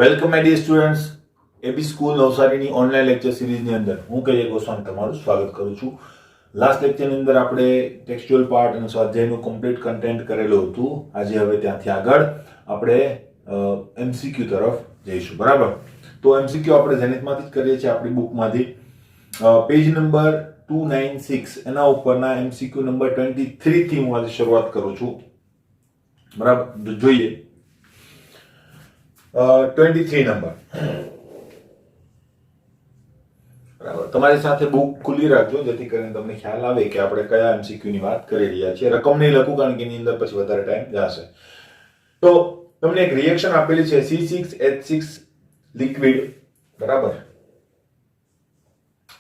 Welcome my dear students. AB school નવસારીની online lecture સિરીઝની અંદર હું કે ગોસ્વામી તમારું સ્વાગત કરું છું. લાસ્ટ લેક્ચરની અંદર આપણે ટેક્સ્ચ્યુઅલ પાર્ટ અને સ્વાધ્યાયનું કમ્પ્લીટ કન્ટેન્ટ કરેલું હતું. આજે હવે ત્યાંથી આગળ આપણે એમસીક્યુ તરફ જઈશું. બરાબર, તો એમસીક્યુ આપણે ઝેનિથમાંથી જ કરીએ છીએ, આપણી બુકમાંથી. પેજ નંબર 296 એના ઉપરના એમસીક્યુ નંબર 23 થી હું આજે શરૂઆત કરું છું. બરાબર, તો જોઈએ 23 નંબર. બરાબર, તમારી સાથે બુક ખુલ્લી રાખજો જેથી કરીને તમને ખ્યાલ આવે કે આપણે કયા એમસીક્યુ ની વાત કરી રહ્યા છીએ. રકમ નહીં લખું કારણ કે એની અંદર પછી વધારે ટાઈમ જશે. તો તમને એક રિએક્શન આપેલી છે C6H6 લિક્વિડ. બરાબર,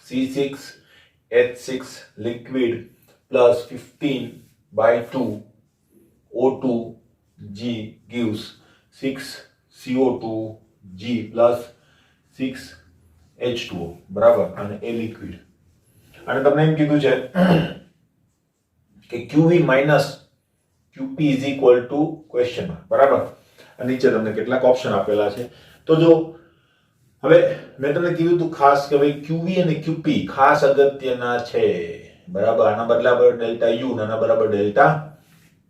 C6H6 liquid plus 15/2 O2G gives 6 CO2G plus 6H2O. બરાબર, અને એ લિક્વિડ. અને તમને એમ કીધું છે કે QV minus QP is equal to question mark. બરાબર, અને નીચે તમને કેટલાક ઓપ્શન આપેલા છે. તો જો હવે મેં તમને કીધું હતું ખાસ કે ભાઈ QV અને QP ખાસ અગત્યના છે. બરાબર, આના બરાબર ડેલ્ટા U અને આના બરાબર ડેલ્ટા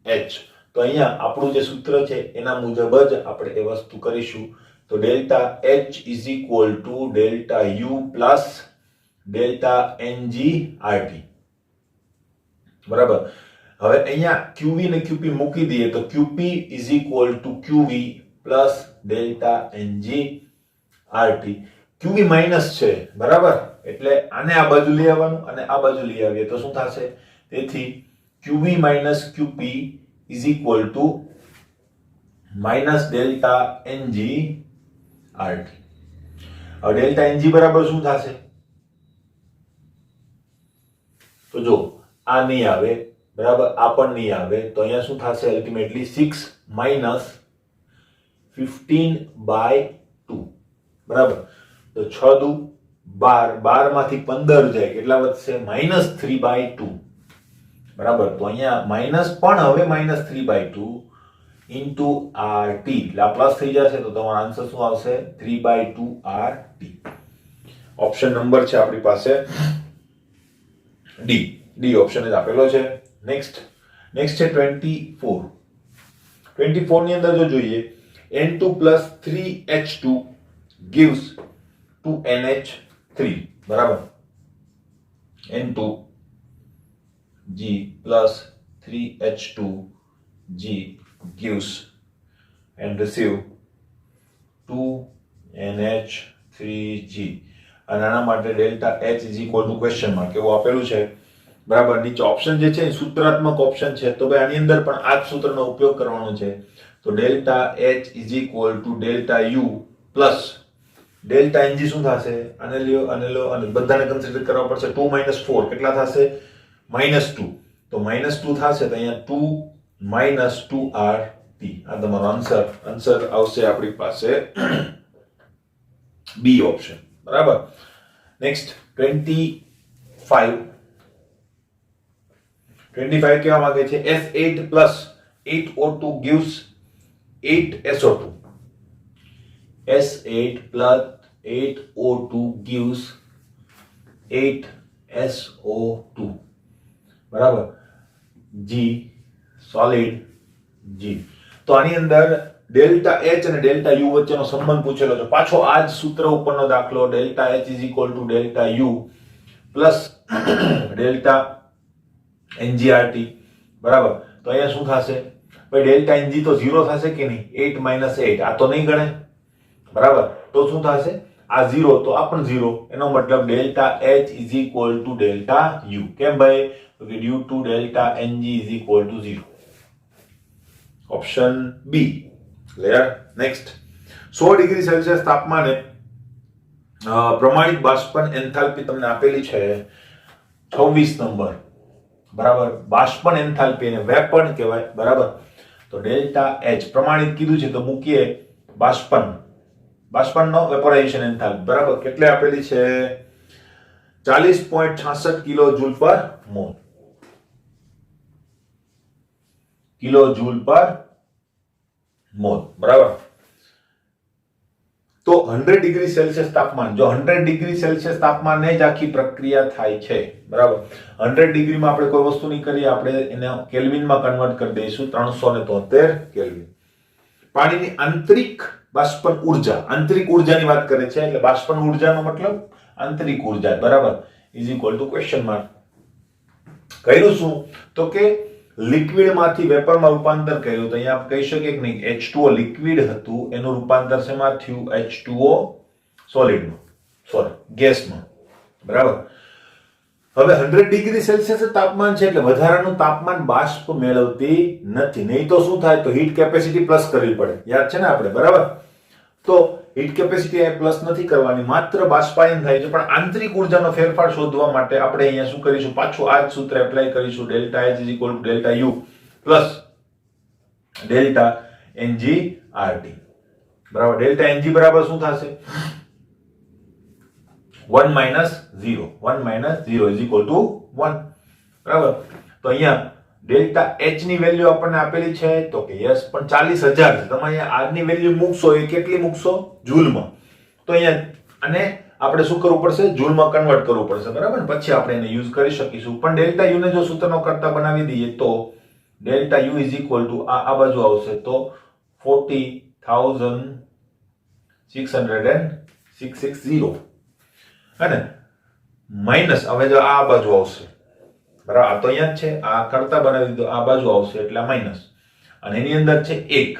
H. તો અહીંયા આપણું જે સૂત્ર છે એના મુજબ જ આપણે એ વસ્તુ કરીશું. તો delta H is equal to delta U plus delta NG RT. બરાબર, હવે અહીંયા QV અને QP મૂકી દઈએ તો QP is equal to QV plus delta NG RT. QV minus છે. બરાબર, એટલે આને આ બાજુ લઈ આવવાનું અને આ બાજુ લઈ આવીએ તો શું થશે? તેથી QV minus QP is equal to minus delta NG RT. હવે delta NG બરાબર શું થશે? તો જો આ નહીં આવે, બરાબર, આ પણ નહીં આવે, તો અહીંયા શું થશે? Ultimately 6 minus 15/2. બરાબર, તો 6 દુ 12, 12 માંથી 15 જાય, કેટલા વધશે? -3/2. બરાબર, તો અહીંયા માઈનસ પણ હવે -3/2 ઇન્ટુ RT, એટલે આ પ્લસ થઈ જશે, તો તમારો આન્સર શું આવશે? 3/2 RT. ઓપ્શન નંબર છે આપણી પાસે ડી ઓપ્શન જ આપેલો છે. નેક્સ્ટ છે 24. 24 ની અંદર જો જોઈએ N2 plus 3H2 gives 2NH3. બરાબર, N2 G plus 3H2G gives and receive 2NH3G. અને આના માટે delta H is equal to question mark એવું આપેલું છે. બરાબર, નીચે ઓપ્શન જે છે એ સૂત્રાત્મક ઓપ્શન છે, તો ભાઈ આની અંદર પણ આ જ સૂત્રનો ઉપયોગ કરવાનો છે. તો delta H is equal to delta U plus delta NG શું થશે? અને લ્યો અને બધાને કન્સિડર કરવા પડશે. 2 - 4 કેટલા થશે? -2. તો -2 થશે, તો અહીંયા 2 - 2RT. આ તમારો આન્સર આવશે આપણી પાસે બી ઓપ્શન. બરાબર, નેક્સ્ટ 25 કેવા માંગે છે? S8 plus 8O2 gives 8SO2. S8 plus 8O2 gives 8SO2. બરાબર, G સોલિડ G. તો આની અંદર ડેલ્ટા H અને ડેલ્ટા U વચ્ચેનો સંબંધ પૂછેલો છે. પાછો આ જ સૂત્ર ઉપરનો દાખલો, delta H is equal to delta U plus delta NGRT. બરાબર, તો અહીંયા શું થશે? ભાઈ ડેલ્ટા NG તો 0 થશે કે નહીં? 8 - 8 આ તો નહીં ગણે. બરાબર, તો શું થશે? આ 0 તો આ પણ 0. એનો મતલબ delta H is equal to delta U. કેમ ભાઈ? તો કે due to delta NG is equal to 0. Option B clear. Next 100 degree Celsius તાપમાને પ્રમાણિત બાષ્પન એન્થાલ્પી તમને આપેલી છે 26 નંબર. બરાબર, બાષ્પન એન્થાલ્પી એને વેપર કહેવાય. બરાબર, તો ડેલ્ટા H પ્રમાણિત કીધું છે તો મૂકીએ બાષ્પનનો વેપોરાઇઝેશન એન્થાલ્પી. બરાબર, કેટલે આપેલી છે? 40.66 કિલોજૂલ પર મોલ. કિલોજૂલ પર મોલ. બરાબર, તો 100 ડિગ્રી સેલ્સિયસ તાપમાન, જો 100 ડિગ્રી સેલ્સિયસ તાપમાને જ આખી પ્રક્રિયા થાય છે, બરાબર. 100 ડિગ્રીમાં આપણે કોઈ વસ્તુ નહીં કરીએ, આપણે એને કેલ્વિનમાં કન્વર્ટ કરી દઈશું, 373 કેલ્વિન. પાણીની આંતરિક બાષ્પન ઉર્જા, આંતરિક ઉર્જાની વાત કરે છે, એટલે બાષ્પન ઉર્જાનો મતલબ આંતરિક ઉર્જા, બરાબર, is equal to question mark. કર્યું શું? તો કે લિક્વિડ માંથી વેપરમાં રૂપાંતર કર્યું. તો અહીંયા કહી શકીએ કે નહીં, H2O લિક્વિડ હતું, એનું રૂપાંતર શેમાં થયું? H2O સોલિડમાં, સોરી ગેસમાં, બરાબર. હવે 100 ડિગ્રી સેલ્સિયસ તાપમાન છે, એટલે વધારાનું તાપમાન બાષ્પ મેળવતી નથી. નહીં તો શું થાય? તો હીટ કેપેસિટી પ્લસ કરવી પડે, યાદ છે ને આપણે, બરાબર. તો હીટ કેપેસિટી પ્લસ નથી કરવાની, માત્ર બાષ્પાયન થાય છે. પણ આંતરિક ઉર્જાનો ફેરફાર શોધવા માટે આપણે અહીંયા શું કરીશું? પાછું આ જ સૂત્ર એપ્લાય કરીશું. Delta H is equal to delta U plus delta NG/RT, બરાબર. ડેલ્ટા NG બરાબર શું થશે? 1 minus 0, 1 minus 0 is equal to 1, બરાબર. તો અહીંયા ડેલ્ટા H ની વેલ્યુ આપણને આપેલી છે, તો કે યસ, પણ 40000 છે. તમે અહીંયા R ની વેલ્યુ મૂકશો, એ કેટલી મૂકશો? જૂલમાં. તો અહીંયા અને આપણે શું કરવું પડશે? જૂલમાં કન્વર્ટ કરવું પડશે, બરાબર. પછી આપણે એને યુઝ કરી શકીશું. પણ ડેલ્ટા U ને જો સૂત્રનો કરતા બનાવી દઈએ તો delta U is equal to આ બાજુ આવશે તો 40,660 અને માઇનસ, હવે જો આ બાજુ આવશે, બરાબર, આ તો અહીંયા જ છે, આ કરતા બનાવી દીધો, આ બાજુ આવશે એટલે માઇનસ, અને એની અંદર છે 1,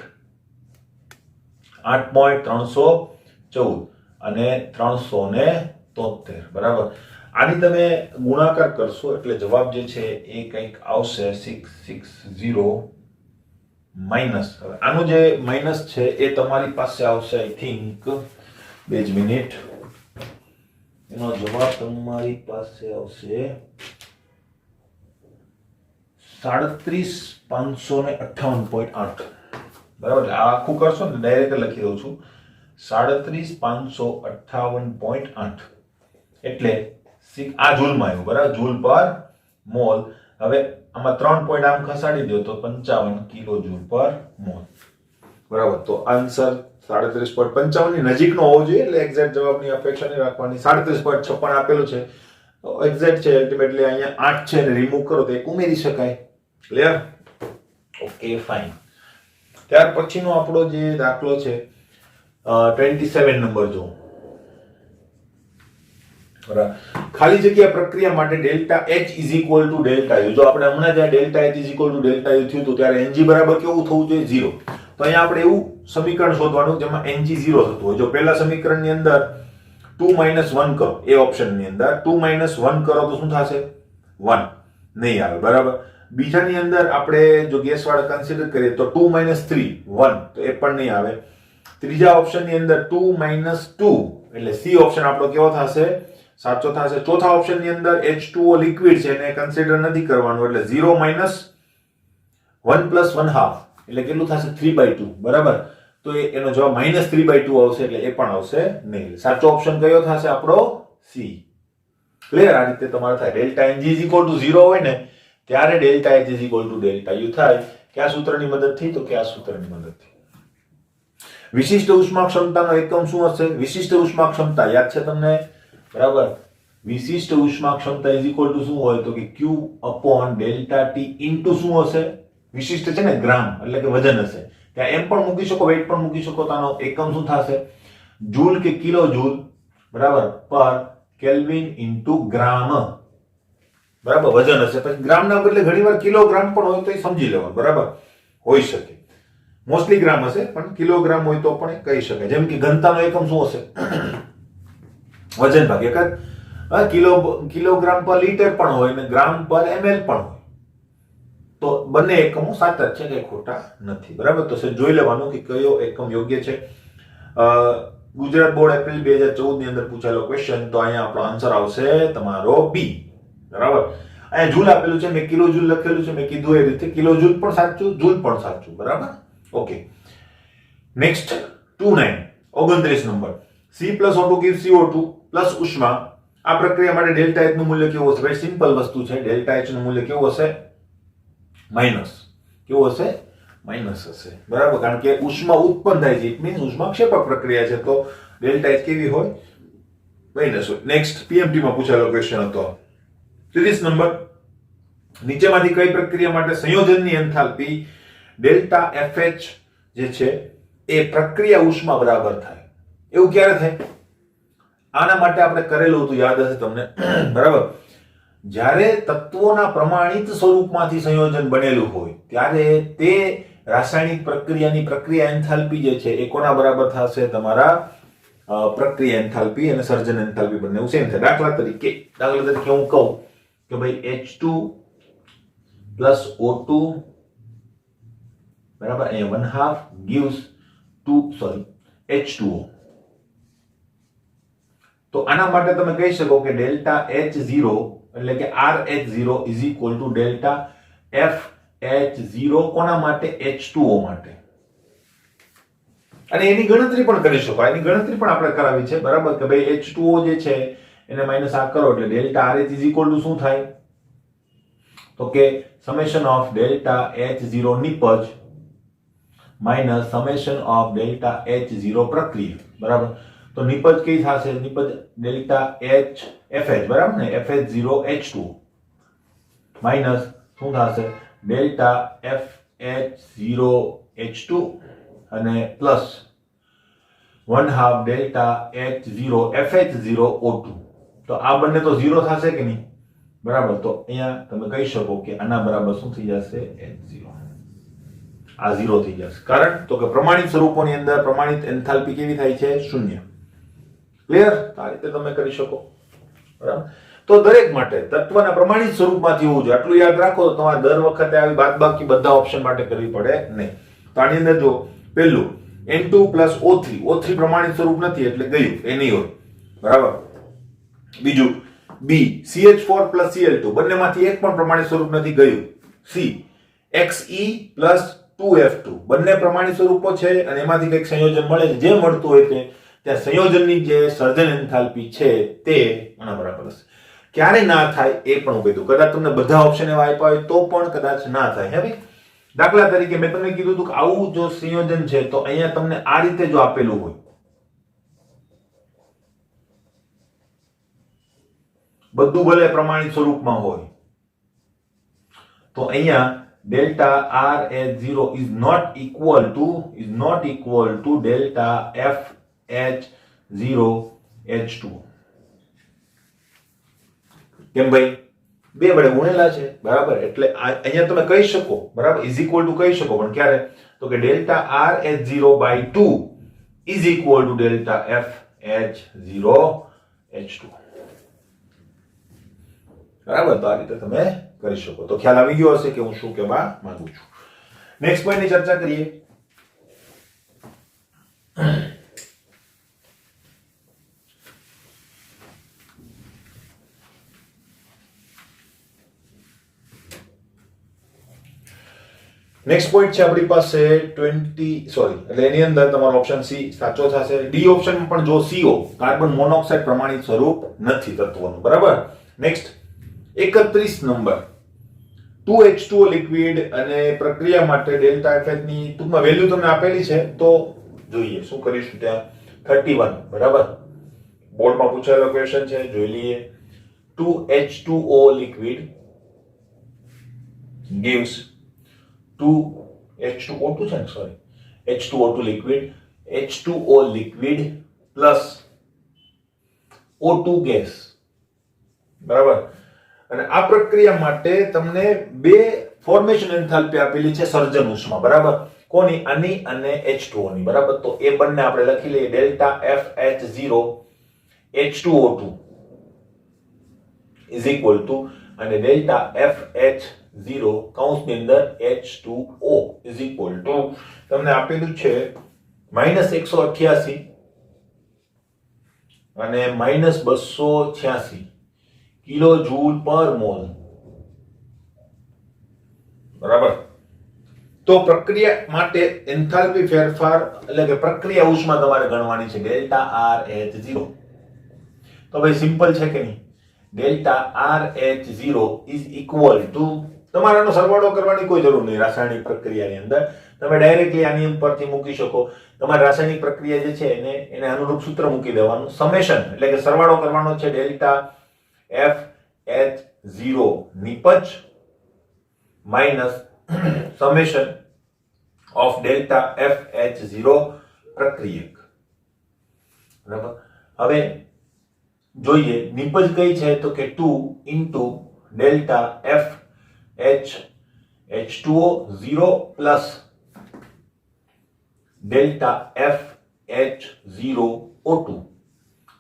8.314 અને 373, બરાબર. આની તમે ગુણાકાર કરશો એટલે જવાબ જે છે એ કંઈક આવશે 660 માઇનસ. હવે આનું જે માઇનસ છે એ તમારી પાસે આવશે, આઈ થિંક, 2 મિનિટ, એનો જવાબ તમારી પાસે આવશે 37,558.8, બરાબર. આ આખું કરશો ને, ડાયરેક્ટ લખી દઉં છું, 37,558 એટલે આ જૂલમાં આવ્યું, બરાબર, જૂલ પર મોલ. હવે આમાં 3 પોઈન્ટ આમ ખસાડી દો તો 55 કિલો જૂલ પર મોલ, બરાબર. તો આન્સર 37.55 ની નજીકનો હોવો જોઈએ, એટલે એક્ઝેક્ટ જવાબની અપેક્ષા નહીં રાખવાની. 37.56 આપેલું છે, તો એક્ઝેક્ટ છે, અલ્ટિમેટલી અહીંયા 8 છે ને રિમૂવ કરો તો એક ઉમેરી શકાય. ક્લિયર? Okay, fine. ત્યાર પછીનો આપણો જે દાખલો છે 27 નંબર જો, બરાબર. ખાલી જગ્યા પ્રક્રિયા માટે delta H is equal to delta U. જો આપણે હમણાં જ્યાં delta H is equal to delta U થયું હતું ત્યારે NG બરાબર કેવું થવું જોઈએ? 0. તો અહીંયા આપણે એવું સમીકરણ શોધવાનું જેમાં NG 0 થતું હોય. જો પહેલા સમીકરણની અંદર 2 - 1 કરો, એ ઓપ્શનની અંદર 2 - 1 કરો તો શું થશે? 1 નહીં આવે, બરાબર. બીજાની અંદર આપણે જો ગેસ વાળા કન્સિડર કરીએ તો 2 - 3 1, તો એ પણ નહીં આવે. ત્રીજા ઓપ્શનની અંદર 2 - 2 એટલે સી ઓપ્શન આપણો કેવો થશે? સાચો થશે. ચોથા ઓપ્શનની અંદર H2O લિક્વિડ છે એને કન્સિડર નથી કરવાનું, એટલે 0 - 1 + 1/2 એટલે કેટલું થશે? 3/2, બરાબર. તો એનો જવાબ -3/2 આવશે, એટલે એ પણ આવશે નહીં. સાચો ઓપ્શન કયો થશે આપણો? સી. ક્લિયર? આ રીતે તમારે થાય. ડેલ્ટા NG = 0 હોય ને ત્યારે ડેલ્ટા H = ડેલ્ટા U થાય. કયા સૂત્રની મદદથી? તો કયા સૂત્રની મદદથી? વિશિષ્ટ ઉષ્મા ક્ષમતાનો એકમ શું હશે? વિશિષ્ટ ઉષ્મા ક્ષમતા યાદ છે તમને? બરાબર. વિશિષ્ટ ઉષ્મા ક્ષમતા = શું હોય? તો કે Q/ΔT ઇન્ટુ શું હશે? વિશિષ્ટ છે ને, ગ્રામ, એટલે કે વજન હશે. ત્યાં એમ પણ મૂકી શકો, વેટ પણ મૂકી શકો. તો આનો એકમ શું થશે? જૂલ કે કિલો જૂલ, બરાબર, પર કેલ્વિન ઇન્ટુ ગ્રામ, બરાબર, વજન હશે. પછી ગ્રામના બદલે ઘણીવાર કિલોગ્રામ પણ હોય તો એ સમજી લેવાનું, બરાબર, હોઈ શકે. મોસ્ટલી ગ્રામ હશે, પણ કિલોગ્રામ હોય તો પણ કહી શકાય. જેમ કે ઘનતાનો એકમ શું હશે? વજન ભાગ્યા કિલોગ્રામ પર લીટર પણ હોય ને ગ્રામ પર ml પણ હોય. તો બંને એકમો સાચા જ છે, કે ખોટા નથી, બરાબર. તો જોઈ લેવાનું કે કયો એકમ યોગ્ય છે. ગુજરાત બોર્ડ એપ્રિલ 2014 ની અંદર પૂછાયેલો ક્વેશ્ચન. તો અહીંયા આપણો આન્સર આવશે તમારો બી, બરાબર. અહીંયા જૂલ આપેલું છે, મેં કિલો જૂલ લખેલું છે, મેં કીધું એ રીતે કિલો જૂલ પણ સાચું, જૂલ પણ સાચું, બરાબર. Okay, next 29 number. C+O2 gives CO2 plus ઉષ્મા. આ પ્રક્રિયા માટે ડેલ્ટા H નું મૂલ્ય કેવું હશે? ભાઈ સિમ્પલ વસ્તુ છે. ડેલ્ટા H નું મૂલ્ય કેવું હશે? માઈનસ. કેવું હશે? માઇનસ હશે, બરાબર, કારણ કે ઉષ્મા ઉત્પન્ન થાય છે, ઇટ મીન્સ ઉષ્માક્ષેપક પ્રક્રિયા છે, તો ડેલ્ટા એચ કેવી હોય? માઇનસ હોય. નેક્સ્ટ પીએમટી માં પૂછાયેલો ક્વેશ્ચન હતો 30 નંબર. નીચેમાંથી કઈ પ્રક્રિયા માટે સંયોજનની એન્થાલ્પી ડેલ્ટા એફએચ જે છે એ પ્રક્રિયા ઉષ્મા બરાબર થાય? એવું ક્યારે થાય? આના માટે આપણે કરેલું હતું, યાદ હશે તમને, બરાબર. જ્યારે તત્વોના પ્રમાણિત સ્વરૂપમાંથી સંયોજન બનેલું હોય ત્યારે તે રાસાયણિક પ્રક્રિયાની પ્રક્રિયા એન્થાલ્પી જે છે એ કોના બરાબર થશે? તમારા પ્રક્રિયા એન્થાલ્પી અને સર્જન એન્થાલ્પી બંને સેમ થાય. દાખલા તરીકે હું કહું કે ભાઈ H2 plus O2 બરાબર, અહીંયા 1/2 gives H2O. તો આના માટે તમે કહી શકો કે ડેલ્ટા H0 એટલે કે RH0 is equal to delta FH0 કોના માટે? H2O માટે. અને એની ગણતરી પણ કરી શકો, એની ગણતરી પણ આપણે કરાવી છે, બરાબર, કે ભાઈ H2O જે છે એને માઈનસ આ કરો એટલે delta RH is equal to શું થાય? તો કે સમેશન ઓફ ડેલ્ટા H0 નિપજ minus summation of delta H0 પ્રક્રિયા, બરાબર. તો નિપજ કઈ થશે? નિપજ ડેલ્ટા FH, બરાબર ને, FH0 H2 માઈનસ શું થશે? ડેલ્ટા FH0 H2 અને plus 1/2 delta H0 FH0 O2. તો આ બંને તો 0 થશે કે નહીં? બરાબર. તો અહીંયા તમે કહી શકો કે આના બરાબર શું થઈ જશે? H0. આ 0 થઈ જશે. કારણ તો કે પ્રમાણિત સ્વરૂપોની અંદર પ્રમાણિત એન્થાલ્પી કેવી થાય છે? શૂન્ય. ક્લિયર? આ રીતે તમે કરી શકો, બરાબર. તો દરેક માટે તત્વના પ્રમાણિત સ્વરૂપમાંથી હોવું જોઈએ, આટલું યાદ રાખો. તો તમારે દર વખતે આવી બાદબાકી બધા ઓપ્શન માટે કરવી પડે નહીં. તો આની અંદર જો પહેલું N2 plus O3, O3 પ્રમાણિત સ્વરૂપ નથી એટલે ગયું, એ નહીં હોય, બરાબર. બીજું B CH4 plus Cl2, બંનેમાંથી એક પણ પ્રમાણિત સ્વરૂપ નથી, ગયું. C Xe plus 2F2, બંને પ્રમાણિત સ્વરૂપો છે અને એમાંથી કંઈક સંયોજન મળે છે, જે મળતું હોય તે ત્યાં સંયોજનની જે સર્જન એન્થાલ્પી છે તે આના બરાબર હશે. ક્યારે ના થાય એ પણ હું કીધું, કદાચ તમને બધા ઓપ્શન એવા આપ્યા હોય તો પણ કદાચ ના થાય. હવે દાખલા તરીકે મેં તમને કીધું હતું કે આવું જો સંયોજન છે તો અહીંયા તમને આ રીતે જો આપેલું હોય, બધું ભલે પ્રમાણિત સ્વરૂપમાં હોય, તો અહીંયા delta RH0 is not equal to delta FH0 H2. કેમ ભાઈ? બે વડે ગુણેલા છે, બરાબર, એટલે અહીંયા તમે કહી શકો, બરાબર, ઇઝ ઇક્વલ ટુ કહી શકો, પણ ક્યારે? તો કે delta RH0 by 2 is equal to delta FH0 H2. બરાબર. તો આ રીતે તમે કરી શકો. તો ખ્યાલ આવી ગયો હશે કે હું શું કહેવા માંગુ છું. નેક્સ્ટ પોઈન્ટની ચર્ચા કરીએ. નેક્સ્ટ પોઈન્ટ છે આપણી પાસે 20, સોરી, એટલે એની અંદર તમારો ઓપ્શન સી સાચો થશે. ડી ઓપ્શન પણ જો CO કાર્બન મોનોક્સાઇડ પ્રમાણિત સ્વરૂપ નથી તત્વનું, બરાબર. નેક્સ્ટ 31 નંબર 2H2O લિક્વિડ અને પ્રક્રિયા માટે ડેલ્ટા FH ની ટૂંકમાં વેલ્યુ તમને આપેલી છે, તો જોઈએ શું કરીશું. ત્યાં 31, બરાબર, બોર્ડમાં પૂછાયેલો ક્વેશ્ચન છે, જોઈ લઈએ. 2H2O લિક્વિડ gives H2O2 છે ને, sorry, H2O2 liquid, H2O liquid plus O2 gas, બરાબર. અને આ પ્રક્રિયા માટે તમને બે ફોર્મેશન એન્થાલ્પી આપેલી છે સર્જન ઉષ્મા, બરાબર. કોની? આની અને H2O ની, બરાબર. તો એ બંને આપણે લખી લઈએ. Delta FH0 H2O2 is equal to અને ડેલ્ટા FH0 કૌંસની અંદર H2O is equal to તમને આપેલું છે -188 અને -286 કિલો જૂલ પર મોલ, બરાબર. તો પ્રક્રિયા માટે એન્થાલ્પી ફેરફાર એટલે કે પ્રક્રિયા ઉષ્મા તમારે ગણવાની છે ડેલ્ટા RH0. તો ભાઈ સિમ્પલ છે કે નહીં? Delta RH0 is equal to તમારે આનો સરવાળો કરવાની કોઈ જરૂર નહીં રાસાયણિક પ્રક્રિયાની અંદર. તમે ડાયરેક્ટલી આની ઉપરથી મૂકી શકો. તમારે રાસાયણિક પ્રક્રિયા જે છે એને અનુરૂપ સૂત્ર મૂકી દેવાનું. સમેશન એટલે કે સરવાળો કરવાનો છે ડેલ્ટા FH0 નિપજ minus summation of delta FH0 પ્રક્રિયક. બરાબર. હવે જોઈએ નિપજ કઈ છે તો કે 2 into delta FH2O 0 plus delta FH0O2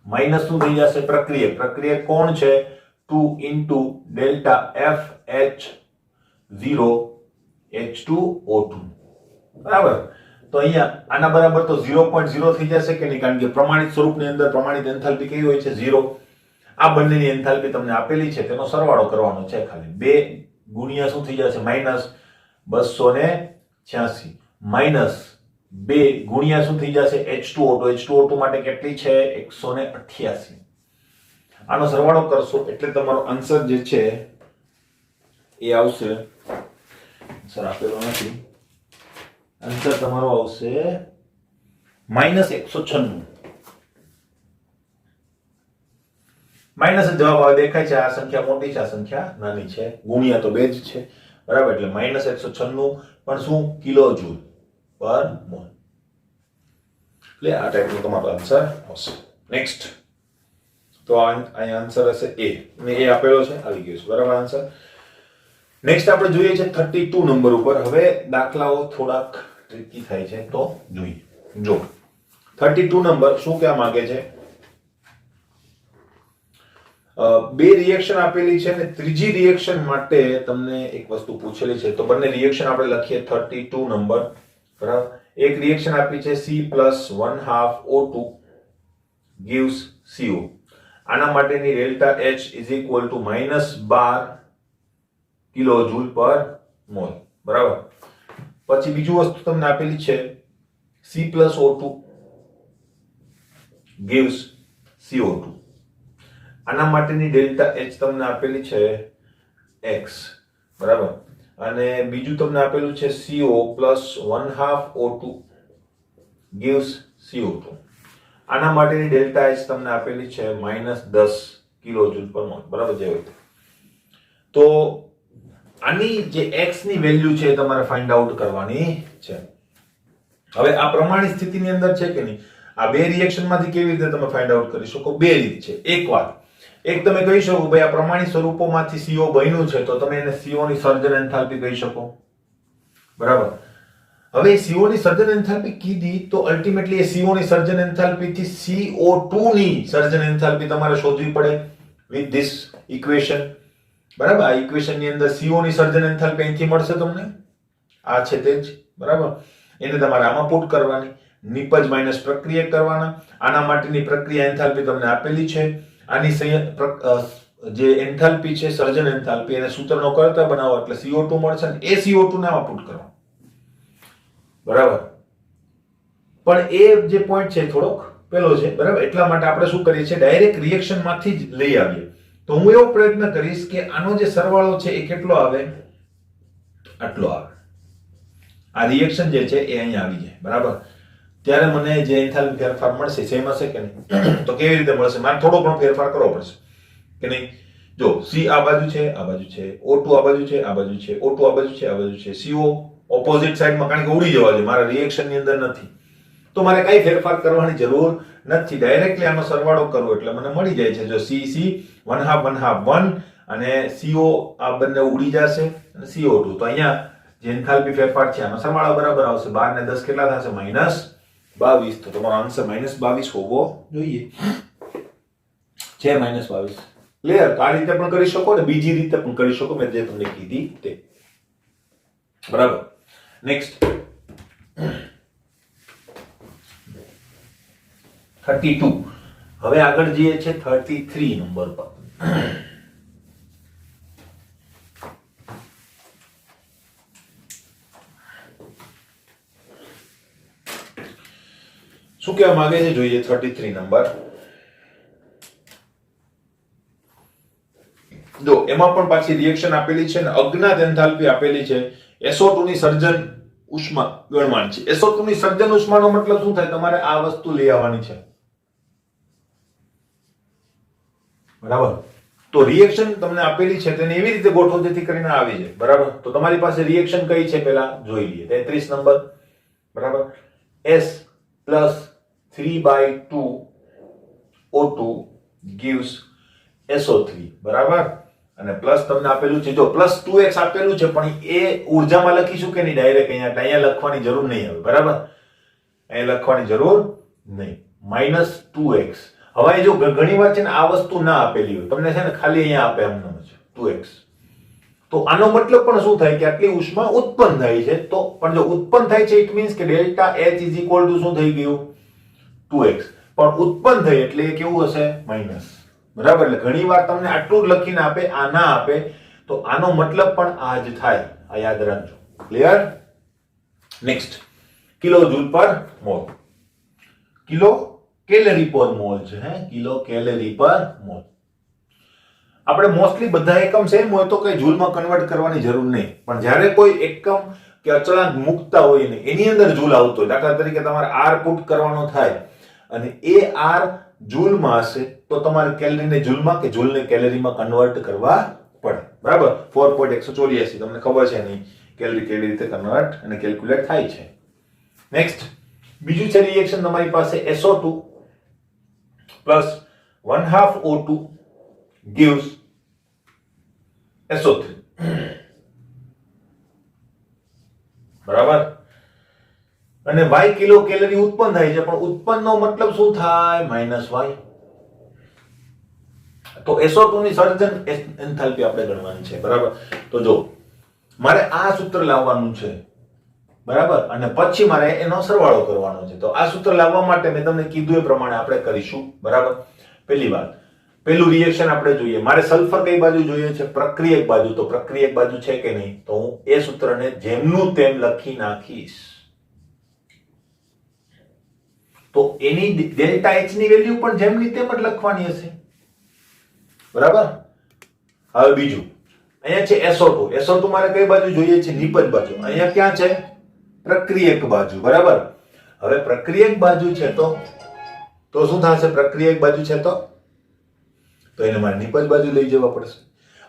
minus શું થઈ જશે પ્રક્રિયક. પ્રક્રિયક કોણ છે 2 ઇન્ટુ ડેલ્ટા FH0H2O2. બરાબર. તો અહીંયા આના બરાબર તો 0.0 થઈ જશે કે નહીં, કારણ કે પ્રમાણિત સ્વરૂપની અંદર પ્રમાણિત એન્થાલ્પી કઈ હોય છે 0. આ બંનેની એન્થાલ્પી તમને આપેલી છે તેનો સરવાળો કરવાનો છે ખાલી. 2 ગુણ્યા શું થઈ જશે માઈનસ 286 માઈનસ 2 ગુણ્યા શું થઈ જશે H2O2. H2O2 માટે કેટલી છે 188. આનો સરવાળો કરશો એટલે તમારો આન્સર જે છે એ આવશે, સર આપેલો નથી, આન્સર તમારો આવશે -196. માઇનસ જવાબ આવે દેખાય છે. આ સંખ્યા મોટી છે, આ સંખ્યા નાની છે, ગુણ્યા તો 2 જ છે. બરાબર. એટલે -196 પણ શું કિલોજૂલ પર મોલ. એટલે આ ટાઈપનો તમારો આન્સર આવશે. નેક્સ્ટ તો અહીંયા આન્સર હશે A. અને A આપેલો છે, આવી ગયો છે. બરાબર આન્સર. નેક્સ્ટ આપણે જોઈએ છે 32 નંબર ઉપર. હવે દાખલાઓ થોડાક ટ્રિકી થાય છે તો જોઈએ. જો 32 નંબર શું કહેવા માંગે છે, બે રિએક્શન આપેલી છે અને ત્રીજી રિએક્શન માટે તમને એક વસ્તુ પૂછેલી છે. તો બંને રિએક્શન આપણે લખીએ 32 નંબર. બરાબર. એક રિએક્શન આપી છે C + 1/2 O2 gives CO. આના માટેની ડેલ્ટા H = -12 કિલોજૂલ પર મોલ. બરાબર. પછી બીજું વસ્તુ તમને આપેલી છે C + O2 gives CO2. આના માટેની ડેલ્ટા H તમને આપેલી છે x. બરાબર. અને બીજું તમને આપેલું છે CO + 1/2 O2 gives CO2. આના માટેની ડેલ્ટા H તમને આપેલી છે -10 કિલોજૂલ પર મોલ. બરાબર જે હોય તો આની જે x ની વેલ્યુ છે તમારે ફાઇન્ડ આઉટ કરવાની છે. હવે આ પ્રમાણિત સ્થિતિની અંદર છે કે નહીં, આ બે રિએક્શનમાંથી કેવી રીતે તમે ફાઇન્ડ આઉટ કરી શકો? બે રીત છે. એક તમે કહી શકો ભાઈ આ પ્રમાણિત સ્વરૂપોમાંથી CO બન્યું છે તો તમે એને CO ની સર્જન એન્થાલ્પી કહી શકો. બરાબર. હવે CO ની સર્જન એન્થાલ્પી કીધી તો અલ્ટિમેટલી એ CO ની સર્જન એન્થાલ્પી થી CO2 ની સર્જન એન્થાલ્પી તમારે શોધવી પડે વિથ ધીસ ઇક્વેશન. બરાબર. આ ઇક્વેશન ની અંદર CO ની સર્જન એન્થાલ્પી અહીંથી મળશે તમને, આ છે તે જ. બરાબર. એને તમારે આમાં પુટ કરવાની, નિપજ માઈનસ પ્રક્રિયા કરવાના. આના માટેની પ્રક્રિયા એન્થાલ્પી તમને આપેલી છે. આની જે એન્થાલ્પી છે સર્જન એન્થાલ્પી એને સૂત્રનો કરતા બનાવો એટલે CO2 મળશે ને એ CO2 ને આમાં પુટ કરો. બરાબર. પણ એ જે પોઈન્ટ છે થોડોક પેલો છે. બરાબર. એટલા માટે આપણે શું કરીએ છીએ ડાયરેક્ટ રિએક્શન માંથી જ લઈ આવીએ. તો હું એવો પ્રયત્ન કરીશ કે આનો જે સરવાળો છે એ કેટલો આવે, આટલો આવે. આ રિએક્શન જે છે એ અહીંયા આવી જાય. બરાબર. ત્યારે મને જે એન્થાલ્પી ફેરફાર મળશે સેમ હશે કે નહીં? તો કેવી રીતે મળશે? મારે થોડો ઘણો ફેરફાર કરવો પડશે કે નહીં? જો C આ બાજુ છે, આ બાજુ છે, O2 આ બાજુ છે, આ બાજુ છે, O2 આ બાજુ છે, આ બાજુ છે, CO ઓપોઝિટ સાઈડમાં, કારણ કે ઉડી જવા છે, મારા રિએક્શન ની અંદર નથી. તો મારે કઈ ફેરફાર કરવાની જરૂર નથી. ડાયરેક્ટલી આનો સરવાળો કરવો એટલે મને મળી જાય છે. જો C 1/2 1 અને CO આ બંને ઉડી જશે અને CO2. તો અહીંયા જે એન્થાલ્પી ફેરફાર છે આનો સરવાળો બરાબર આવશે. 12 ને 10 કેટલા થશે? -22. તો તમારો આન્સર -22 હોવો જોઈએ. છે -22. ક્લિયર? તો આ રીતે પણ કરી શકો ને બીજી રીતે પણ કરી શકો, મેં જે તમને કીધી તે. બરાબર. નેક્સ્ટ 32. હવે આગળ જઈએ છે 33 નંબર પર. શું કહેવા માંગે છે જોઈએ 33 નંબર. જો એમાં પણ પાછી રિએક્શન આપેલી છે અને અજ્ઞાત એન્થાલ્પી આપેલી છે. SO2 ની સર્જન ઉષ્મા ગણવાની છે. SO2 ની સર્જન ઉષ્માનો મતલબ શું થાય? તમારે આ વસ્તુ લઈ આવવાની છે, બરાબર? તો રિએક્શન તમને આપેલી છે તેને એવી રીતે ગોઠવો જેથી કરીને આવી જાય, બરાબર? તો તમારી પાસે રિએક્શન કઈ છે પહેલા જોઈ લઈએ. 33 નંબર, બરાબર? S plus 3/2 O2 gives SO3, બરાબર? અને પ્લસ તમને આપેલું છે, જો પ્લસ 2x આપેલું છે પણ એ ઉર્જામાં લખીશું કે નહીં ડાયરેક્ટ? અહીંયા લખવાની જરૂર નહીં આવે, બરાબર? અહીંયા લખવાની જરૂર નહીં. -2x. હવે જો ઘણી વાર છે ને આ વસ્તુ ના આપેલી હોય, તમને છે ને ખાલી અહીંયા આપે એમનો છે 2x, તો આનો મતલબ પણ શું થાય કે આટલી ઉષ્મા ઉત્પન્ન થાય છે. તો પણ જો ઉત્પન્ન થાય છે ઇટ મીન્સ કે delta H is equal to શું થઈ ગયું? 2x. પણ ઉત્પન્ન થઈ એટલે એ કેવું હશે? માઈનસ, બરાબર? એટલે ઘણી વાર તમને આટલું જ લખીને આપે, આ ના આપે, તો આનો મતલબ પણ આ જ થાય. આ યાદ રાખજો. ક્લિયર? નેક્સ્ટ, કિલો જૂલ પર મોલ. કિલો કેલરી પર મોલ છે, કિલો કેલરી પર મોલ. આપણે મોસ્ટલી બધા એકમ સેમ હોય તો કઈ જૂલમાં કન્વર્ટ કરવાની જરૂર નહીં, પણ જ્યારે કોઈ એકમ કે અચળાંક મૂકતા હોય ને એની અંદર જૂલ આવતો હોય, દાખલા તરીકે તમારે r પુટ કરવાનો થાય અને એ r જૂલમાં હશે તો તમારે કેલરીને જૂલમાં કે જૂલને કેલરીમાં કન્વર્ટ કરવા પડે, બરાબર? 4.184 તમને ખબર છે નહીં કેલરી કેવી રીતે કન્વર્ટ અને કેલ્ક્યુલેટ થાય છે. નેક્સ્ટ, બીજું છે રિએક્શન તમારી પાસે SO2 plus 1/2 O2 gives SO3, બરાબર? અને y કિલો કેલરી ઉત્પન્ન થાય છે, પણ ઉત્પન્નનો મતલબ શું થાય? -y. તો SO2 ની સર્જન એન્થાલ્પી આપણે ગણવાની છે, બરાબર? તો જો મારે આ સૂત્ર લાવવાનું છે, બરાબર? અને પછી મારે એનો સરવાળો કરવાનો છે. તો આ સૂત્ર લાવવા માટે મેં તમને કીધું એ પ્રમાણે આપણે કરીશું, બરાબર? પહેલી વાત, પહેલું રિએક્શન આપણે જોઈએ. મારે સલ્ફર કઈ બાજુ જોઈએ છે? પ્રક્રિયક બાજુ. તો પ્રક્રિયક બાજુ છે કે નહીં? તો હું એ સૂત્રને જેમનું તેમ લખી નાખીશ. તો એની ડેલ્ટા H ની વેલ્યુ પણ જેમની તેમ જ લખવાની હશે, બરાબર? હવે બીજું, અહીંયા છે SO2. SO2 મારે કઈ બાજુ જોઈએ છે? નિપજ બાજુ. અહીંયા ક્યાં છે? પ્રક્રિયક બાજુ, બરાબર? હવે પ્રક્રિયક બાજુ છે તો શું થશે? પ્રક્રિયક બાજુ છે તો એને મારે નિપજ બાજુ લઈ જવા પડશે.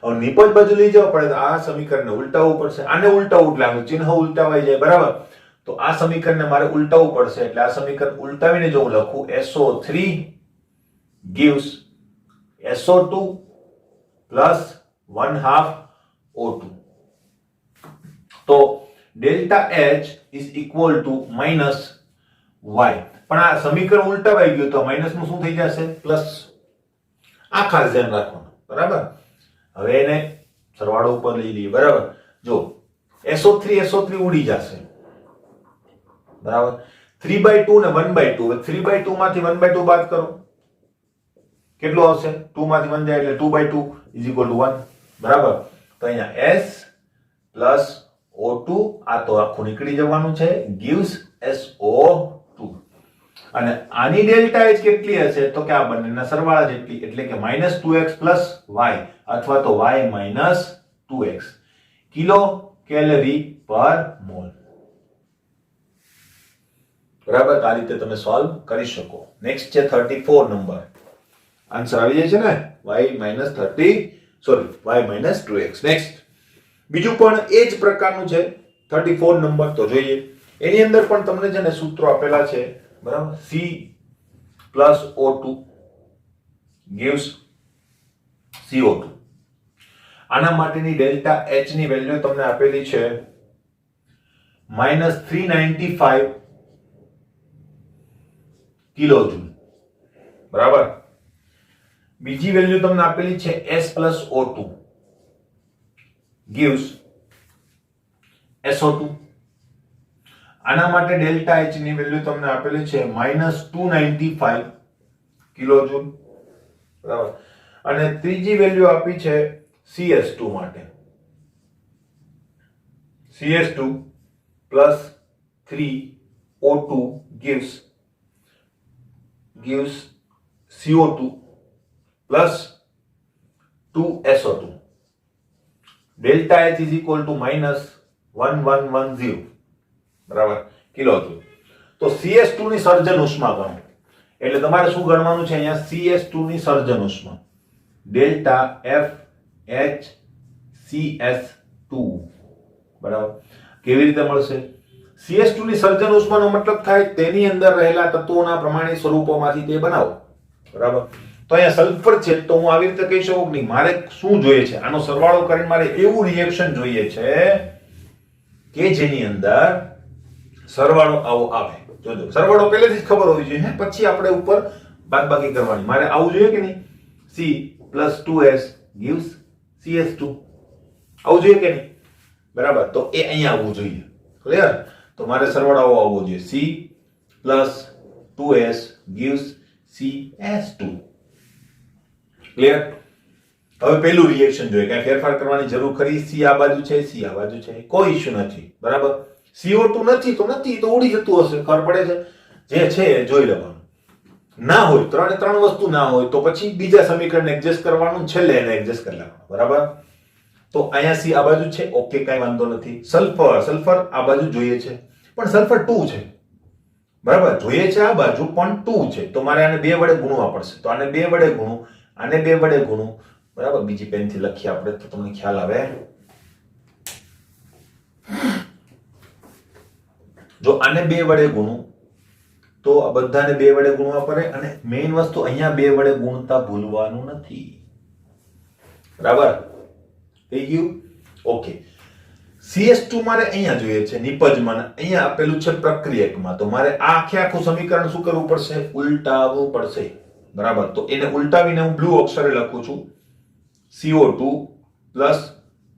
હવે નિપજ બાજુ લઈ જવા પડે તો આ સમીકરણને ઉલટાવવું પડશે. આને ઉલટાવવું એટલે આનું ચિહ્ન ઉલટાવાઈ જાય, બરાબર? તો આ સમીકરણને મારે ઉલટાવવું પડશે. એટલે આ સમીકરણ ઉલટાવીને જો હું લખું SO3 gives SO2 plus 1/2 O2, તો delta H is equal to -y. પણ આ સમીકરણ ઉલટાવાઈ ગયું તો માઈનસ નું શું થઈ જશે? પ્લસ. આ ખાસ ધ્યાન રાખવાનું, બરાબર? હવે એને સરવાળો ઉપર લઈ લઈએ, બરાબર? જો SO3 ઉડી જશે, બરાબર? 3/2 ને 1/2. 3/2 માંથી 1/2 બાદ કરો, કેટલું આવશે? 2 માંથી 1 જાય એટલે 2/2 is equal to 1, બરાબર? તો અહીંયા S plus O2, આ તો આખું નીકળી જવાનું છે, gives SO2. અને આની ડેલ્ટા H કેટલી હશે? તો કે આ બંનેના સરવાળા જેટલી, એટલે કે -2x plus y અથવા તો y minus 2x kilo calorie પર મોલ, બરાબર? આ રીતે તમે સોલ્વ કરી શકો. નેક્સ્ટ છે 34 નંબર. આન્સર આવી જાય છે ને? y minus 2x. નેક્સ્ટ, બીજું પણ એ જ પ્રકારનું છે 34 નંબર. તો જોઈએ. એની અંદર પણ તમને છે ને સૂત્રો આપેલા છે, બરાબર? C plus O2 gives CO2. આના માટેની ડેલ્ટા H ની વેલ્યુ તમને આપેલી છે -395 કિલોજૂલ, બરાબર? બીજી વેલ્યુ તમને આપેલી છે S plus O2 gives SO2. આના માટે ડેલ્ટા H ની વેલ્યુ તમને આપેલી છે -295 કિલોજૂલ, બરાબર? અને ત્રીજી વેલ્યુ આપી છે CS2 માટે. CS2 plus 3 O2 gives CO2 plus 2 SO2. Delta H is equal to -1110 બરાબર કિલોજૂલ. તો CS2 ની સર્જન ઉષ્મા ગણો એટલે તમારે શું ગણવાનું છે અહીંયા CS2 ની સર્જન ઉષ્મા ડેલ્ટા FH CS2 બરાબર. કેવી રીતે મળશે? CS2 ની સર્જન ઉષ્માનો મતલબ થાય તેની અંદર રહેલા તત્વોના પ્રમાણિત સ્વરૂપોમાંથી તે બનાવો બરાબર. તો અહીંયા સલ્ફર છે તો હું આવી રીતે કહી શકું કે નહીં મારે શું જોઈએ છે આનો સરવાળો કરીને મારે એવું રિએક્શન જોઈએ છે કે જેની અંદર સરવાળો આવો આવે. જોજો સરવાળો પહેલેથી જ ખબર હોવી જોઈએ પછી આપણે ઉપર બાદબાકી કરવાની. મારે આવું જોઈએ કે નહીં C + 2S gives CS2 આવું જોઈએ કે નહીં બરાબર. તો એ અહીંયા આવવું જોઈએ. ક્લિયર? તો મારે સરવાળો આવવો જોઈએ C + 2S gives CS2. Clear? હવે પહેલું રિએક્શન જોઈએ કે ફેરફાર કરવાની જરૂર ખરી. C આ બાજુ છે C આ બાજુ છે કોઈ ઇશ્યુ નથી બરાબર. CO2 નથી તો ઉડી જતું હશે ખબર પડે છે. જે છે એ જોઈ લેવાનું. ના હોય ત્રણ વસ્તુ ના હોય તો પછી બીજા સમીકરણ એડજસ્ટ કરવાનું છેલ્લે એને એડજસ્ટ કરી લેવાનું બરાબર. તો અહીંયા C આ બાજુ છે ઓકે કાઈ વાંધો નથી. સલ્ફર આ બાજુ જોઈએ છે પણ સલ્ફર 2 છે બરાબર. જોઈએ છે આ બાજુ પણ 2 છે તો મારે આને 2 વડે ગુણવા પડશે. તો આને 2 વડે ગુણું આને 2 વડે ગુણું બરાબર. બીજી પેનથી લખીએ આપણે તો તમને ખ્યાલ આવે. જો આને 2 વડે ગુણું તો આ બધાને 2 વડે ગુણવા પડે અને મેઈન વસ્તુ અહીંયા 2 વડે ગુણતા ભૂલવાનું નથી બરાબર. થઈ ગયું ઓકે. CS2 મારે અહીંયા જોઈએ છે નિપજમાં અહીંયા આપેલું છે પ્રક્રિયકમાં. તો મારે આ આખું સમીકરણ શું કરવું પડશે ઉલટાવવું પડશે બરાબર. તો એને ઉલટાવીને હું બ્લુ અક્ષરે લખું છું CO2 +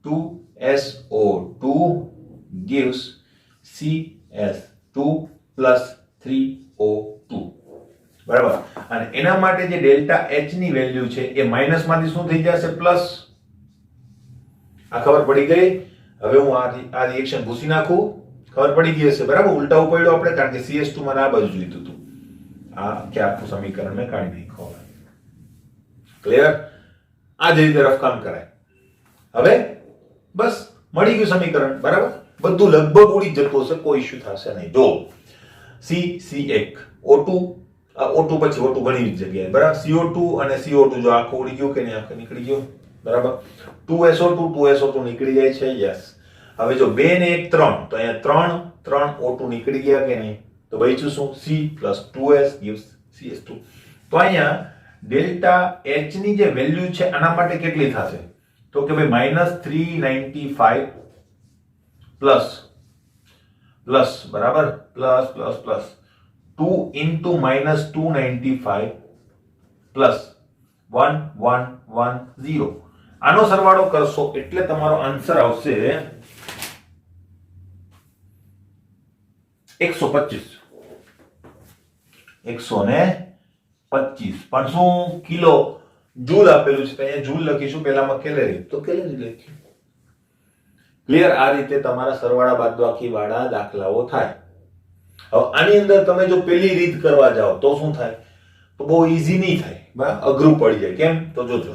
2SO2 gives CS2 + 3O2 બરાબર. અને એના માટે જે ડેલ્ટા H ની વેલ્યુ છે એ માઈનસ માંથી શું થઈ જશે પ્લસ. આ ખબર પડી ગઈ? હવે હું આ રિએક્શન ભૂસી નાખું ખબર પડી ગઈ હશે બરાબર. ઉલટાવું પડ્યું આપણે કારણ કે CS2 માં આ બાજુ જોઈતું હતું. આ કે આખું સમીકરણ મેં કાઢી નાખ્યું. ક્લિયર? આ જ રીતે રફકામ કરાય. હવે બસ મળી ગયું સમીકરણ બરાબર. બધું લગભગ ઉડી જતું હશે કોઈ ઇશ્યુ થશે નહીં. જો C1 O2 O2 પછી O2 ઘણી જગ્યાએ બરાબર. CO2 અને CO2 જો આખું ઉડી ગયું કે નહીં આખું નીકળી ગયું બરાબર. 2SO2 નીકળી જાય છે યસ. હવે જો 2 ને 1 3 તો અહીંયા 3 O2 નીકળી ગયા કે નહીં તો બચ્યું શું C + 2S gives CS2. તો અહીંયા ડેલ્ટા H ની જે વેલ્યુ છે આના માટે કેટલી થશે તો કે ભાઈ -395 પ્લસ બરાબર પ્લસ 2 * -295 પ્લસ 1110. આનો સરવાળો કરશો એટલે તમારો આન્સર આવશે 125. પણ શું કિલો જૂલ આપેલું છે તો અહીંયા જૂલ લખીશું પહેલામાં કેલરી તો કેલરી લખ્યું. ક્લિયર? આ રીતે તમારા સરવાળા બાદબાકી વાળા દાખલાઓ થાય. હવે આની અંદર તમે જો પેલી રીત કરવા જાઓ તો શું થાય તો બહુ ઈઝી નહીં થાય બરાબર. અઘરું પડી જાય. કેમ તો જોજો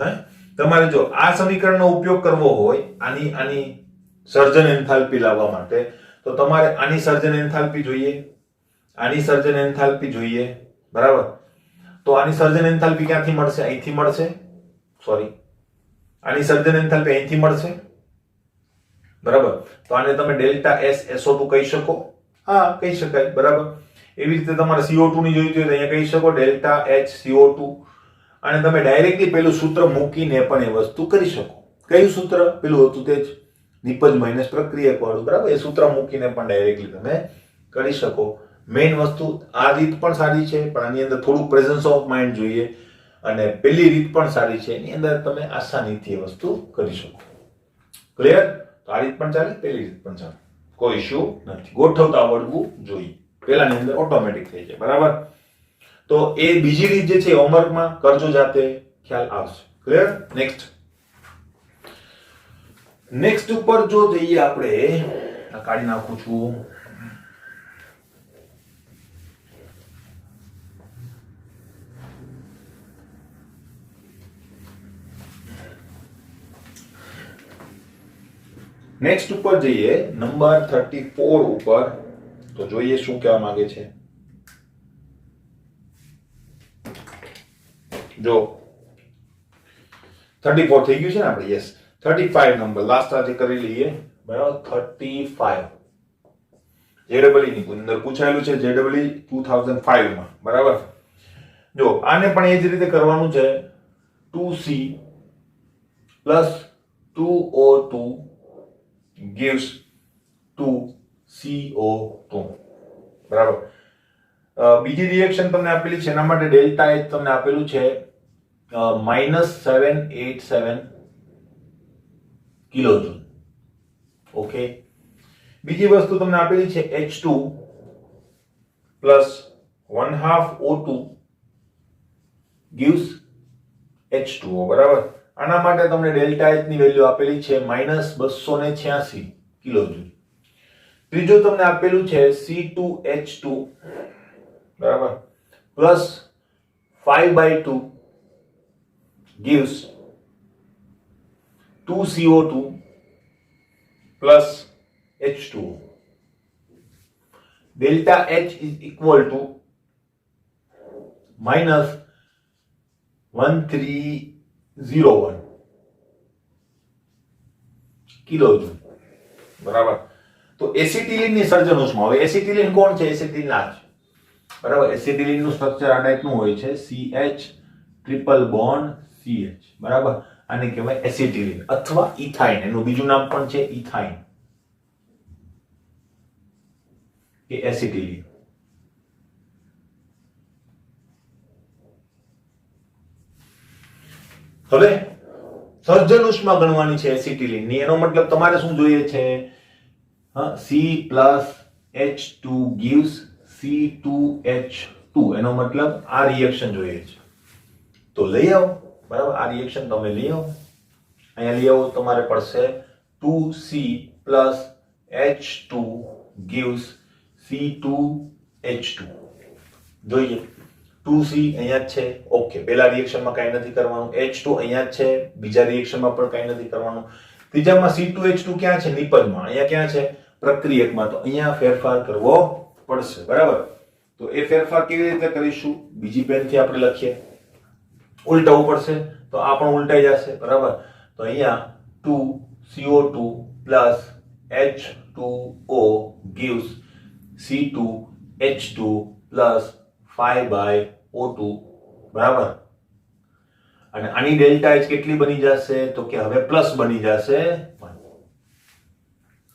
તમારે જો આ સમીકરણનો ઉપયોગ કરવો હોય આની સર્જન એન્થાલ્પી લાવવા માટે તો તમારે આની સર્જન એન્થાલ્પી જોઈએ આની સર્જન એન્થાલ્પી જોઈએ બરાબર. તો આની સર્જન એન્થાલ્પી ક્યાંથી મળશે? અહીંથી મળશે. આની સર્જન એન્થાલ્પી અહીંથી મળશે બરાબર. તો આને તમે ડેલ્ટા S SO2 કહી શકો. હા કહી શકાય બરાબર. એવી રીતે તમારે CO2 ની જોઈતી હોય તો અહીંયા કહી શકો ડેલ્ટા H CO2. અને તમે ડાયરેક્ટલી પેલું સૂત્ર મૂકીને પણ એ વસ્તુ કરી શકો. કયું સૂત્ર? પેલું હતું તે જ નિપજ માઈનસ પ્રક્રિયક વાળું બરાબર. એ સૂત્ર મૂકીને પણ ડાયરેક્ટલી તમે કરી શકો. મેઇન વસ્તુ આ રીત પણ સારી છે પણ આની અંદર થોડું પ્રેઝન્સ ઓફ માઇન્ડ જોઈએ અને પેલી રીત પણ સારી છે એની અંદર તમે આસાનીથી એ વસ્તુ કરી શકો. ક્લિયર? તો આ રીત પણ ચાલે પેલી રીત પણ ચાલે કોઈ ઇશ્યુ નથી. ગોઠવતા આવડવું જોઈએ. પેલાની અંદર ઓટોમેટિક થઈ જાય બરાબર. તો એ બીજી રીત જે છે હોમવર્કમાં કરજો જાતે ખ્યાલ આવશે. ક્લિયર? નેક્સ્ટ ઉપર જો જઈએ આપણે આ કાઢી નાખું છું નેક્સ્ટ ઉપર જઈએ નંબર 34 ઉપર, તો જોઈએ શું કહેવા માંગે છે. જો 34 થઈ ગયું છે ને આપણે, યસ 35 નંબર લાસ્ટ આજે કરી લઈએ, બરાબર. 35 JEE ની અંદર પૂછાયેલું છે, JEE 2005 માં, બરાબર. જો આને પણ એ જ રીતે કરવાનું છે. 2C plus 2O2 gives 2CO2, બરાબર. બીજી રિએક્શન તમને આપેલી છે, એના માટે ડેલ્ટા H તમને આપેલું છે -787 કિલોજૂલ. ઓકે. બીજી વસ્તુ તમને આપેલી છે H2 plus 1/2 O2 gives H2O, બરાબર. આના માટે તમને ડેલ્ટા H ની વેલ્યુ આપેલી છે -286 કિલોજૂલ. ત્રીજું તમને આપેલું છે C2H2, બરાબર, plus 5/2 gives 2CO2 plus H2O. Delta H is equal to -1301 કિલોજૂલ, બરાબર. તો એસિટિલિન ની સર્જન ઉષ્મા. હવે એસિટિલિન કોણ છે? એસિટિલિન આ છે, બરાબર. એસિટિલિન નું સ્ટ્રક્ચર આ ટાઈપનું હોય છે, CH ટ્રિપલ બોન્ડ CH, બરાબર. આને કહેવાય એસિટિલિન અથવા ઇથાઇન. એનું બીજું નામ પણ છે ઇથાઇન કે એસિટિલિન. હવે સર્જન ઉષ્મા ગણવાની છે એસિટિલિન ની. એનો મતલબ તમારે શું જોઈએ છે? C plus H2 gives C2H2. એનો મતલબ આ રિએક્શન જોઈએ છે. તો લઈ આવો, બરાબર. આ રિએક્શન તમે લઈ આવો. અહીંયા લઈ આવો, તમારે પડશે 2C plus H2 gives C2H2. જોઈએ 2C અહીંયા જ છે, ઓકે. પહેલા રિએક્શનમાં કાંઈ નથી કરવાનું. H2 અહીંયા જ છે, બીજા રિએક્શનમાં પણ કાંઈ નથી કરવાનું. ત્રીજામાં C2H2 ક્યાં છે? નિપજમાં. અહીંયા ક્યાં છે? પ્રક્રિયકમાં. તો અહીંયા ફેરફાર કરવો પડશે, બરાબર. તો એ ફેરફાર કેવી રીતે કરીશું? બીજી પેનથી આપણે લખીએ, ઉલટાવવું પડશે. તો આ પણ ઉલટાઈ જશે, બરાબર. તો અહીંયા 2CO2 plus H2O gives C2H2 plus 5/O2, બરાબર. અને આની ડેલ્ટા H કેટલી બની જશે? તો કે હવે પ્લસ બની જશે 1,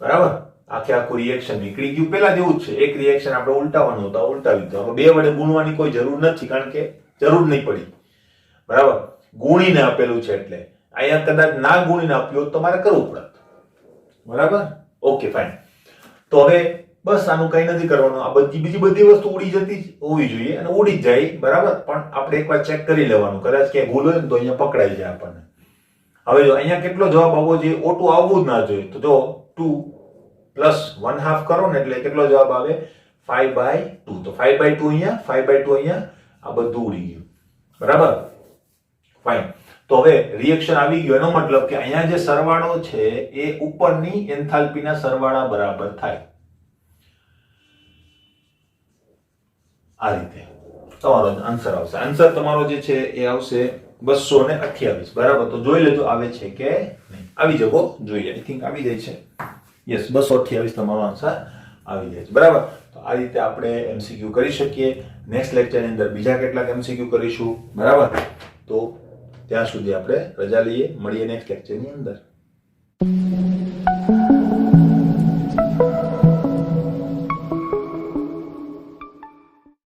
બરાબર. આખું રિએક્શન નીકળી ગયું. પેલા જેવું જ છે, એક રિએક્શન આપણે ઉલટાવવાનું હતું, ઉલટાવી દીધું. હવે બે વડે ગુણવાની કોઈ જરૂર નથી, કારણ કે જરૂર નહીં પડી, બરાબર. ગુણીને આપેલું છે એટલે. અહીંયા કદાચ ના ગુણીને આપ્યું તો તમારે કરવું પડે, બરાબર. Okay, fine. તો હવે બસ આનું કંઈ નથી કરવાનું. આ બીજી બધી વસ્તુ ઉડી જતી હોવી જોઈએ, અને ઉડી જ જાય, બરાબર. પણ આપણે એકવાર ચેક કરી લેવાનું, કદાચ ક્યાંય ભૂલ હોય ને તો અહીંયા પકડાઈ જાય આપણને. હવે જો અહીંયા કેટલો જવાબ આવવો જોઈએ? O2 આવવું જ ના જોઈએ. તો જો 2 plus 1/2 કરો ને એટલે કેટલો જવાબ આવે? 5/2. તો 5/2 અહીંયા, 5/2 અહીંયા, આ બધું ઉડી ગયું, બરાબર. ફાઇન. તો હવે રિએક્શન આવી ગયું. એનો મતલબ કે અહીંયા જે સરવાળો છે એ ઉપરની એન્થાલ્પીના સરવાળા બરાબર થાય. આ રીતે તમારો આન્સર આવશે. આન્સર તમારો જે છે એ આવશે 228, બરાબર. તો જોઈ લેજો આવે છે કે નહીં. આવી જવો જોઈએ. આઈ થિંક આવી જાય છે. યસ, 228 તમારો આન્સર આવી જાય છે, બરાબર. તો આ રીતે આપણે MCQ કરી શકીએ. નેક્સ્ટ લેક્ચરની અંદર બીજા કેટલાક MCQ કરીશું, બરાબર. તો ત્યાં સુધી આપણે રજા લઈએ. મળીએ નેક્સ્ટ લેક્ચરની અંદર.